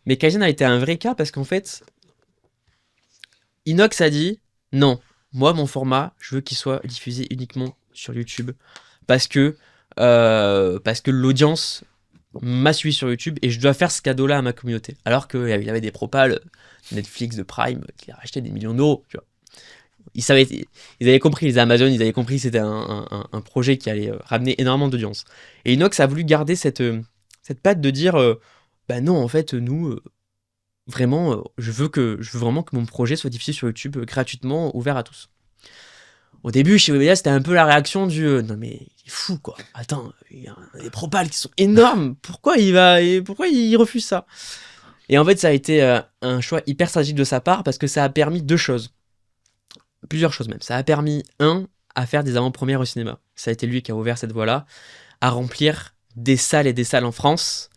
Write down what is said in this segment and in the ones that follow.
Mais Kaizen a été un vrai cas parce qu'en fait, Inox a dit non, moi mon format, je veux qu'il soit diffusé uniquement sur YouTube parce que l'audience m'a suivi sur YouTube et je dois faire ce cadeau-là à ma communauté. Alors qu'il avait des propals Netflix de Prime qui a racheté des millions d'euros. Tu vois. Ils avaient compris, les Amazon, ils avaient compris que c'était un projet qui allait ramener énormément d'audience. Et Inox a voulu garder cette patte de dire bah non, en fait, nous, vraiment, je veux vraiment que mon projet soit diffusé sur YouTube gratuitement, ouvert à tous. Au début, chez Webedia, c'était un peu la réaction du non mais il est fou quoi. Attends, il y a des propals qui sont énormes. Pourquoi il refuse ça? Et en fait, ça a été un choix hyper stratégique de sa part parce que ça a permis deux choses. Plusieurs choses même. Ça a permis, à faire des avant-premières au cinéma. Ça a été lui qui a ouvert cette voie-là, à remplir des salles et des salles en France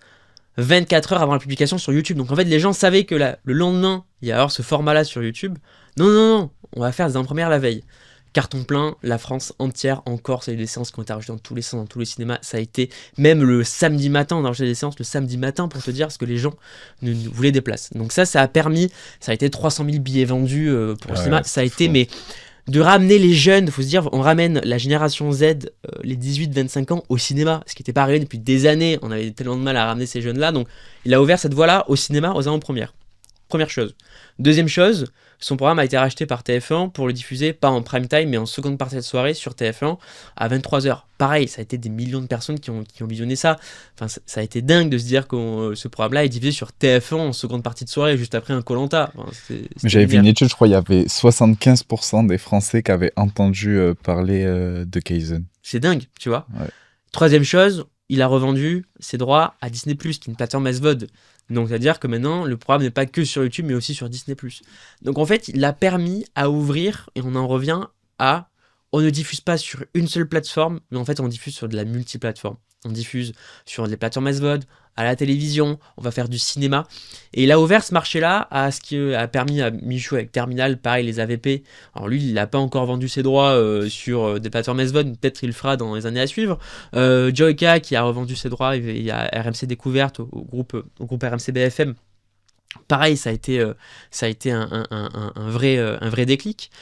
24 heures avant la publication sur YouTube. Donc en fait, les gens savaient que le lendemain, il y a alors ce format-là sur YouTube. Non, on va faire des avant-premières la veille. Carton plein, la France entière, en Corse, il y a eu des séances qui ont été rajoutées dans tous les sens, dans tous les cinémas. Ça a été, même le samedi matin, on a rajouté des séances le samedi matin pour te dire ce que les gens voulaient des places. Donc ça a permis, ça a été 300 000 billets vendus pour le cinéma. Ça a été, mais de ramener les jeunes, il faut se dire, on ramène la génération Z, les 18-25 ans, au cinéma, ce qui n'était pas arrivé depuis des années. On avait tellement de mal à ramener ces jeunes-là. Donc il a ouvert cette voie-là au cinéma, aux avant-premières. Première chose. Deuxième chose, son programme a été racheté par TF1 pour le diffuser, pas en prime time, mais en seconde partie de soirée sur TF1 à 23h. Pareil, ça a été des millions de personnes qui ont visionné ça. Enfin, ça a été dingue de se dire que ce programme-là est diffusé sur TF1 en seconde partie de soirée, juste après un Koh-Lanta. Enfin, mais j'avais vu une étude, je crois, il y avait 75% des Français qui avaient entendu parler de Kaizen. C'est dingue, tu vois. Ouais. Troisième chose, il a revendu ses droits à Disney+, qui est une plateforme SVOD. Donc, c'est-à-dire que maintenant, le programme n'est pas que sur YouTube, mais aussi sur Disney+. Donc, en fait, il a permis à ouvrir, et on en revient à, on ne diffuse pas sur une seule plateforme, mais en fait, on diffuse sur de la multiplateforme. On diffuse sur les plateformes SVOD, à la télévision, on va faire du cinéma. Et il a ouvert ce marché-là à ce qui a permis à Michou avec Terminal, pareil, les AVP. Alors lui, il n'a pas encore vendu ses droits sur des plateformes SVOD, peut-être il le fera dans les années à suivre. Joyka qui a revendu ses droits, il y a RMC Découverte au groupe RMC BFM. Pareil, ça a été un vrai déclic.